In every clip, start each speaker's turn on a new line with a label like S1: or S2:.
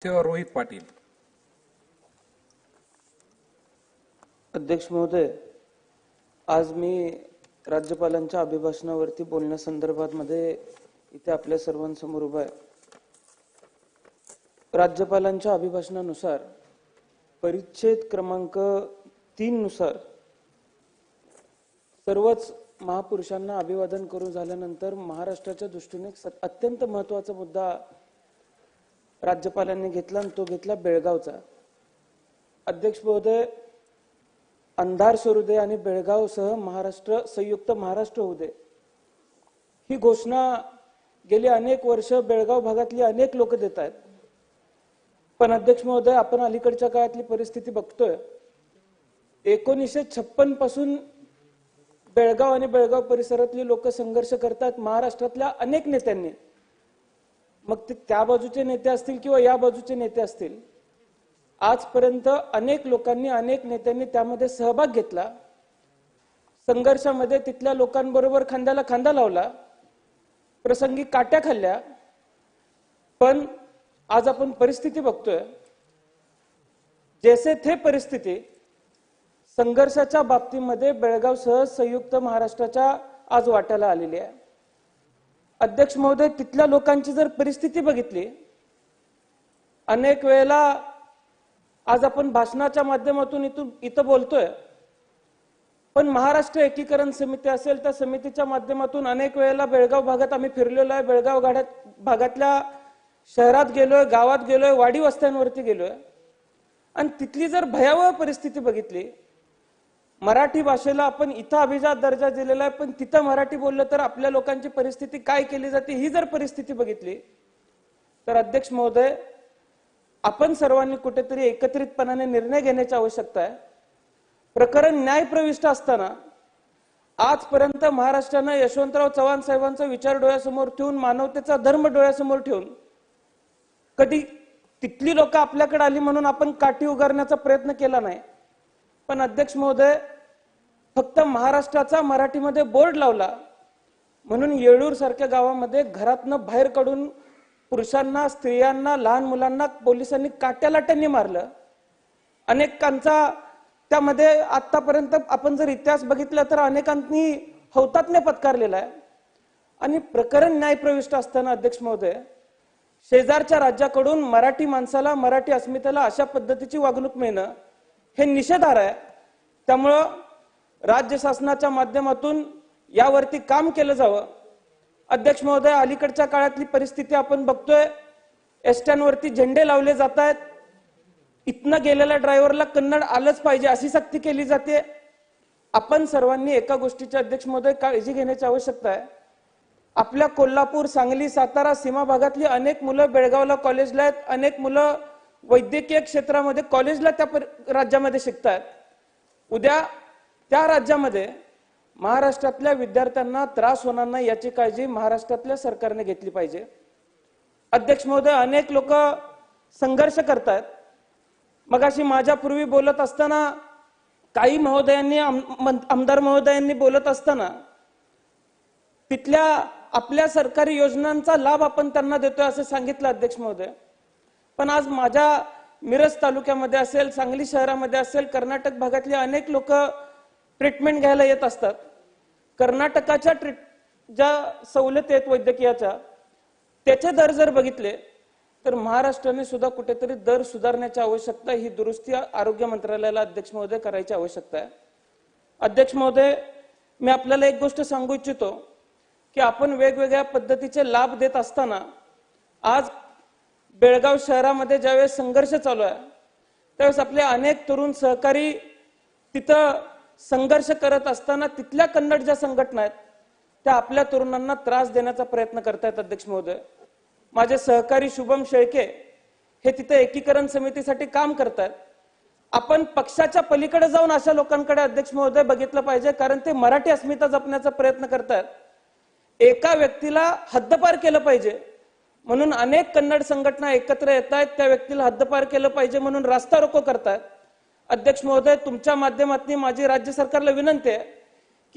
S1: रोहित पाटील.
S2: अध्यक्ष महोदय, आज मी राज्यपालांच्या अभिभाषणावरती बोलण्यासंदर्भात इथे आपल्या सर्वांसमोर उभा आहे. राज्यपालांच्या अभिभाषणानुसार परिच्छेद क्रमांक 3 नुसार सर्वच महापुरुषांना अभिवादन करून झाल्यानंतर महाराष्ट्राच्या दृष्टीने अत्यंत महत्त्वाचा मुद्दा राज्यपालांनी घेतला आणि तो घेतला बेळगावचा. अध्यक्ष महोदय, अंधार सोडू दे आणि बेळगावसह महाराष्ट्र संयुक्त महाराष्ट्र होऊ दे, ही घोषणा गेली अनेक वर्ष बेळगाव भागातली अनेक लोक देत आहेत. पण अध्यक्ष महोदय, आपण अलीकडच्या काळातली परिस्थिती बघतोय. 1956 पासून बेळगाव आणि बेळगाव परिसरातली लोक संघर्ष करतात महाराष्ट्रातल्या अनेक नेत्यांनी. मग ते त्या बाजूचे नेते असतील किंवा या बाजूचे नेते असतील, आजपर्यंत अनेक लोकांनी अनेक नेत्यांनी त्यामध्ये सहभाग घेतला. संघर्षामध्ये तिथल्या लोकांबरोबर खांद्याला खांदा लावला, प्रसंगी काट्या खाल्ल्या. पण आज आपण परिस्थिती बघतोय, जैसे थे परिस्थिती संघर्षाच्या बाबतीमध्ये बेळगावसह संयुक्त महाराष्ट्राच्या आज वाट्याला आलेली आहे. अध्यक्ष महोदय, तिथल्या लोकांची जर परिस्थिती बघितली, अनेक वेळेला आज आपण भाषणाच्या माध्यमातून इथं बोलतोय, पण महाराष्ट्र एकीकरण समिती असेल त्या समितीच्या माध्यमातून अनेक वेळेला बेळगाव भागात आम्ही फिरलेलो आहे. बेळगाव भागातल्या शहरात गेलोय, गावात गेलोय, वाडी वस्त्यांवरती गेलोय आणि तिथली जर भयावह परिस्थिती बघितली, मराठी भाषेला आपण इथं अभिजात दर्जा दिलेला आहे, पण तिथं मराठी बोललं तर आपल्या लोकांची परिस्थिती काय केली जाते, ही जर परिस्थिती बघितली तर अध्यक्ष महोदय, आपण सर्वांनी कुठेतरी एकत्रितपणाने निर्णय घेण्याची आवश्यकता आहे. प्रकरण न्यायप्रविष्ट असताना आजपर्यंत महाराष्ट्रानं यशवंतराव चव्हाण साहेबांचा विचार डोळ्यासमोर ठेवून, मानवतेचा धर्म डोळ्यासमोर ठेवून कधी तिथली लोक आपल्याकडे आली म्हणून आपण काठी उगारण्याचा प्रयत्न केला नाही. पण अध्यक्ष महोदय, फक्त महाराष्ट्राचा मराठीमध्ये बोर्ड लावला म्हणून येळूर सारख्या गावामध्ये घरातनं बाहेर काढून पुरुषांना, स्त्रियांना, लहान मुलांना पोलिसांनी काट्यालाट्यांनी मारलं. अनेकांचा त्यामध्ये आतापर्यंत आपण जर इतिहास बघितला तर अनेकांनी हौतात्म्य पत्कारलेला आहे. आणि प्रकरण न्यायप्रविष्ट असताना अध्यक्ष महोदय, शेजारच्या राज्याकडून मराठी माणसाला, मराठी अस्मितेला अशा पद्धतीची वागणूक मिळणं हे निषेधार्ह आहे. त्यामुळं राज्य शासनाच्या माध्यमातून यावरती काम केलं जावं. अध्यक्ष महोदय, अलीकडच्या काळातली परिस्थिती आपण बघतोय. एसट्यांवरती झेंडे लावले जात आहेत. इथनं गेलेल्या ड्रायव्हरला कन्नड आलंच पाहिजे अशी सक्ती केली जाते. आपण सर्वांनी एका गोष्टीची अध्यक्ष महोदय काळजी घेण्याची आवश्यकता आहे. आपल्या कोल्हापूर, सांगली, सातारा सीमा भागातली अनेक मुलं बेळगावला कॉलेजला आहेत, अनेक मुलं वैद्यकीय क्षेत्रामध्ये कॉलेजला त्या राज्यामध्ये शिकतात. उद्या त्या राज्यामध्ये महाराष्ट्रातल्या विद्यार्थ्यांना त्रास होणार नाही याची काळजी महाराष्ट्रातल्या सरकारने घेतली पाहिजे. अध्यक्ष महोदय, अनेक लोक संघर्ष करतात. मगाशी माझ्यापूर्वी बोलत असताना काही महोदयांनी, आमदार महोदयांनी बोलत असताना तिथल्या आपल्या सरकारी योजनांचा लाभ आपण त्यांना देतोय असं सांगितलं अध्यक्ष महोदय. पण आज माझ्या मिरज तालुक्यामध्ये असेल, सांगली शहरामध्ये असेल, कर्नाटक भागातले अनेक लोक ट्रीटमेंट घ्यायला येत असतात. कर्नाटकाच्या ज्या सवलती आहेत वैद्यकीयाच्या, त्याचे दर जर बघितले तर महाराष्ट्राने सुद्धा कुठेतरी दर सुधारण्याची आवश्यकता, ही दुरुस्ती आरोग्य मंत्रालयाला अध्यक्ष महोदय करायची आवश्यकता आहे. अध्यक्ष महोदय, मी आपल्याला एक गोष्ट सांगू इच्छितो की आपण वेगवेगळ्या पद्धतीचे लाभ देत असताना आज बेळगाव शहरामध्ये ज्यावेळेस संघर्ष चालू आहे त्यावेळेस आपले अनेक तरुण सहकारी तिथं संघर्ष करत असताना तिथल्या कन्नड ज्या संघटना आहेत त्या आपल्या तरुणांना त्रास देण्याचा प्रयत्न करतायत. अध्यक्ष महोदय, माझे सहकारी शुभम शेळके हे तिथे एकीकरण समितीसाठी काम करतात. आपण पक्षाच्या पलीकडे जाऊन अशा लोकांकडे अध्यक्ष महोदय बघितलं पाहिजे, कारण ते मराठी अस्मिता जपण्याचा प्रयत्न करतात. एका व्यक्तीला हद्दपार केलं पाहिजे म्हणून अनेक कन्नड संघटना एकत्र येत आहेत, त्या व्यक्तीला हद्दपार केलं पाहिजे म्हणून रास्ता रोको करतात. अध्यक्ष महोदय, तुमच्या माध्यमातून माझी राज्य सरकारला विनंती आहे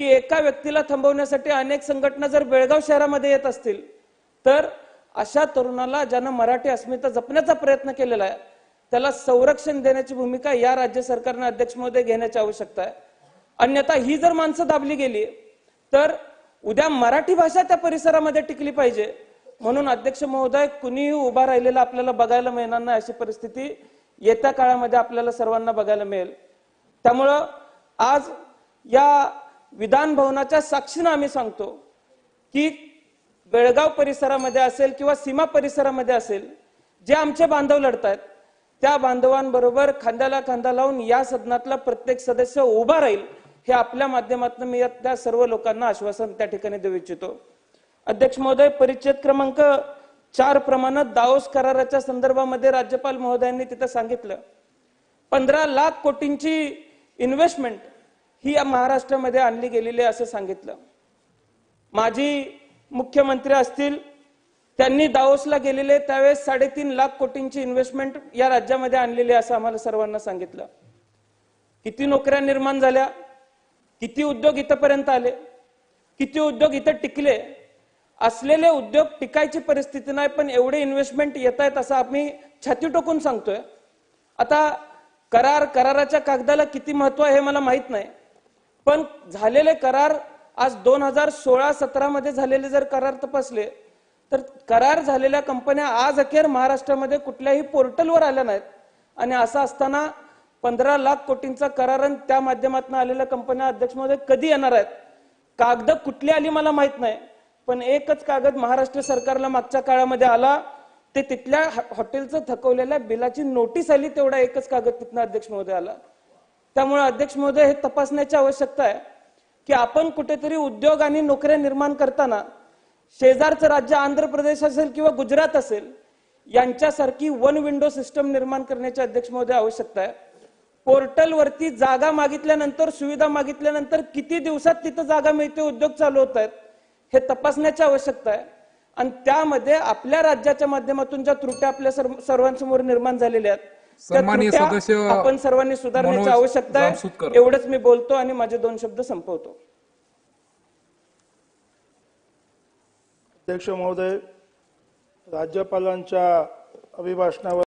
S2: की एका व्यक्तीला थांबवण्यासाठी अनेक संघटना जर बेळगाव शहरामध्ये येत असतील तर अशा तरुणाला ज्यानं मराठी अस्मिता जपण्याचा प्रयत्न केलेला आहे त्याला संरक्षण देण्याची भूमिका या राज्य सरकारने अध्यक्ष महोदय घेण्याची आवश्यकता आहे. अन्यथा ही जर माणसं दाबली गेली तर उद्या मराठी भाषा त्या परिसरामध्ये टिकली पाहिजे म्हणून अध्यक्ष महोदय कुणीही उभा राहिलेला आपल्याला बघायला मिळणार नाही अशी परिस्थिती येत्या काळामध्ये आपल्याला सर्वांना बघायला मिळेल. त्यामुळं आज या विधान भवनाच्या साक्षीने आम्ही सांगतो की बेळगाव परिसरामध्ये असेल किंवा सीमा परिसरामध्ये असेल जे आमचे बांधव लढतायत त्या बांधवांबरोबर खांद्याला खांदा लावून या सदनातला प्रत्येक सदस्य उभा राहील हे आपल्या माध्यमातून मी त्या सर्व लोकांना आश्वासन त्या ठिकाणी देऊ इच्छितो. अध्यक्ष महोदय, परिच्छेद क्रमांक 4 प्रमाणे दाओस कराराच्या संदर्भामध्ये राज्यपाल महोदयांनी तिथे सांगितलं 15 लाख कोटींची इन्व्हेस्टमेंट ही या महाराष्ट्रामध्ये आणली गेलेली असं सांगितलं. माजी मुख्यमंत्री असतील त्यांनी दाओसला गेलेले त्यावेळेस 3.5 लाख कोटींची इन्व्हेस्टमेंट या राज्यामध्ये आणलेली असं आम्हाला सर्वांना सांगितलं. किती नोकऱ्या निर्माण झाल्या, किती उद्योग इथपर्यंत आले, किती उद्योग इथे टिकले. असलेले उद्योग टिकायची परिस्थिती नाही पण एवढे इन्व्हेस्टमेंट येत आहेत असं आम्ही छाती टोकून सांगतोय. आता कराराच्या कागदाला किती महत्व आहे हे मला माहित नाही पण झालेले करार आज 2016-17 मध्ये झालेले जर करार तपासले तर करार झालेल्या कंपन्या आज अखेर महाराष्ट्रामध्ये कुठल्याही पोर्टलवर आल्या नाहीत आणि असं असताना 15 लाख कोटींचा करार आणि त्या माध्यमातून आलेल्या कंपन्या अध्यक्ष महोदय कधी येणार आहेत. कागद कुठली आली मला माहित नाही पण एकच कागद महाराष्ट्र सरकारला मागच्या काळामध्ये आला ते तिथल्या हॉटेलचं थकवलेल्या बिलाची नोटीस आली तेवढा एकच कागद तिथनं अध्यक्ष महोदय आला. त्यामुळे अध्यक्ष महोदय हे तपासण्याची आवश्यकता आहे की आपण कुठेतरी उद्योग आणि नोकऱ्या निर्माण करताना शेजारचं राज्य आंध्र प्रदेश असेल किंवा गुजरात असेल यांच्यासारखी वन विंडो सिस्टम निर्माण करण्याची अध्यक्ष महोदय आवश्यकता आहे. पोर्टलवरती जागा मागितल्यानंतर सुविधा मागितल्यानंतर किती दिवसात तिथं जागा मिळते, उद्योग चालू होत आहेत हे तपासण्याची आवश्यकता आहे आणि त्यामध्ये आपल्या राज्याच्या माध्यमातून ज्या त्रुट्या आपल्या सर्वांसमोर निर्माण झालेल्या आहेत त्या त्रुट्या आपण सर्वांनी सुधारण्याची आवश्यकता आहे. एवढंच मी बोलतो आणि माझे 2 शब्द संपवतो.
S1: अध्यक्ष महोदय, राज्यपालांच्या अभिभाषणावर